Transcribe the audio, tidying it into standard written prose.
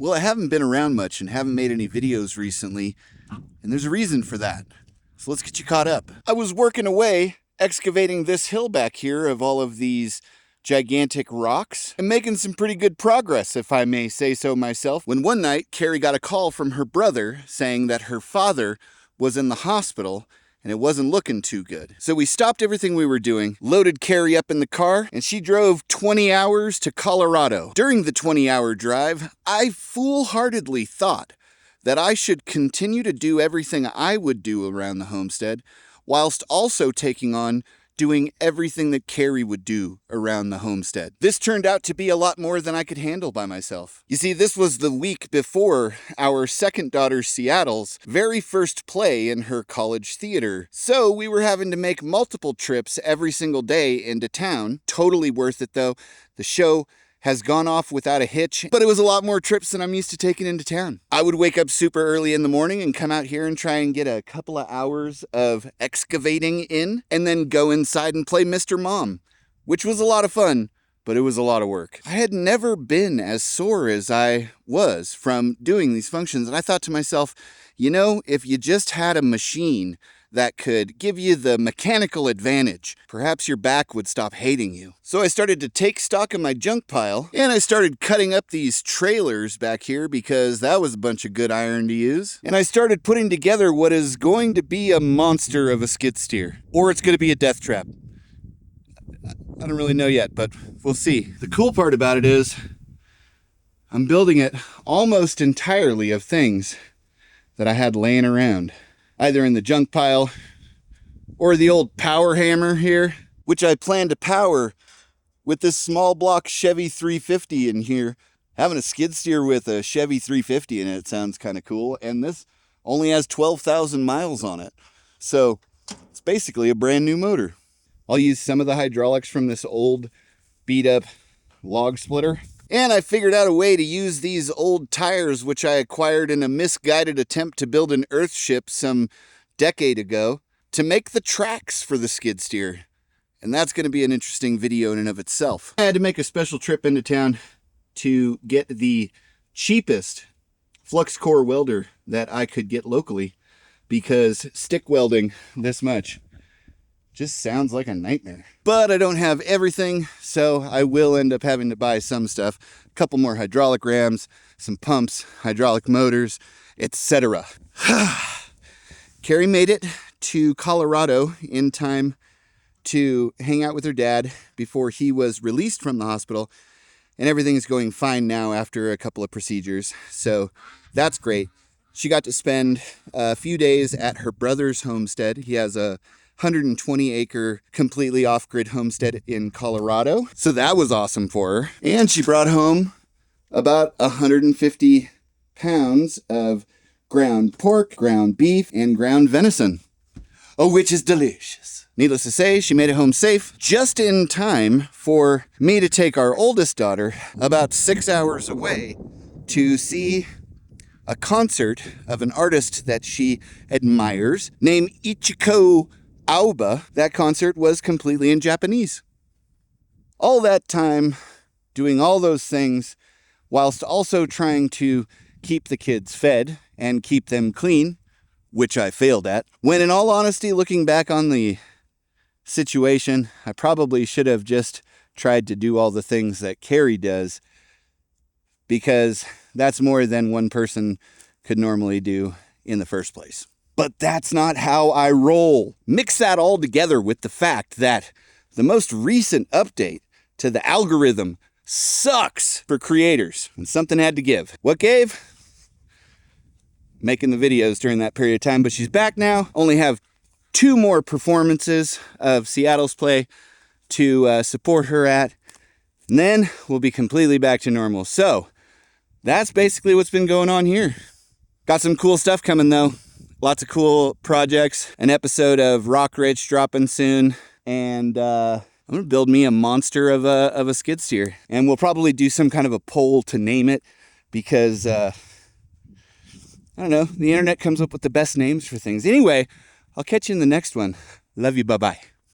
Well, I haven't been around much and haven't made any videos recently, and there's a reason for that. So let's get you caught up. I was working away, excavating this hill back here of all of these gigantic rocks, and making some pretty good progress, if I may say so myself, when one night, Cari got a call from her brother saying that her father was in the hospital and it wasn't looking too good. So we stopped everything we were doing, loaded Cari up in the car, and she drove 20 hours to Colorado. During the 20-hour drive, I foolhardily thought that I should continue to do everything I would do around the homestead, whilst also taking on doing everything that Cari would do around the homestead. This turned out to be a lot more than I could handle by myself. You see, this was the week before our second daughter, Seattle's, very first play in her college theater. So we were having to make multiple trips every single day into town. Totally worth it though. The show has gone off without a hitch, but it was a lot more trips than I'm used to taking into town. I would wake up super early in the morning and come out here and try and get a couple of hours of excavating in, and then go inside and play Mr. Mom, which was a lot of fun, but it was a lot of work. I had never been as sore as I was from doing these functions, and I thought to myself, you know, if you just had a machine that could give you the mechanical advantage, perhaps your back would stop hating you. So I started to take stock of my junk pile, and I started cutting up these trailers back here because that was a bunch of good iron to use. And I started putting together what is going to be a monster of a skid steer, or it's going to be a death trap. I don't really know yet, but we'll see. The cool part about it is I'm building it almost entirely of things that I had laying around, either in the junk pile or the old power hammer here, which I plan to power with this small block Chevy 350 in here. Having a skid steer with a Chevy 350 in it sounds kind of cool, and this only has 12,000 miles on it. So it's basically a brand new motor. I'll use some of the hydraulics from this old beat up log splitter. And I figured out a way to use these old tires, which I acquired in a misguided attempt to build an Earthship some decade ago, to make the tracks for the skid steer. And that's going to be an interesting video in and of itself. I had to make a special trip into town to get the cheapest flux core welder that I could get locally, because stick welding this much just sounds like a nightmare. But I don't have everything, so I will end up having to buy some stuff. A couple more hydraulic rams, some pumps, hydraulic motors, etc. Cari made it to Colorado in time to hang out with her dad before he was released from the hospital, and everything is going fine now after a couple of procedures, so that's great. She got to spend a few days at her brother's homestead. He has a 120-acre completely off-grid homestead in Colorado. So that was awesome for her. And she brought home about 150 pounds of ground pork, ground beef, and ground venison. Oh, which is delicious. Needless to say, she made it home safe, just in time for me to take our oldest daughter about 6 hours away to see a concert of an artist that she admires named Ichiko Aoba. That concert was completely in Japanese. All that time doing all those things whilst also trying to keep the kids fed and keep them clean, which I failed at. When in all honesty, looking back on the situation, I probably should have just tried to do all the things that Cari does, because that's more than one person could normally do in the first place. But that's not how I roll. Mix that all together with the fact that the most recent update to the algorithm sucks for creators, and something had to give. What gave? Making the videos during that period of time, but she's back now. Only have 2 more performances of Seattle's play to support her at, and then we'll be completely back to normal. So that's basically what's been going on here. Got some cool stuff coming though. Lots of cool projects. An episode of Rock Rich dropping soon. And I'm going to build me a monster of a skid steer. And we'll probably do some kind of a poll to name it, because, I don't know, the internet comes up with the best names for things. Anyway, I'll catch you in the next one. Love you. Bye-bye.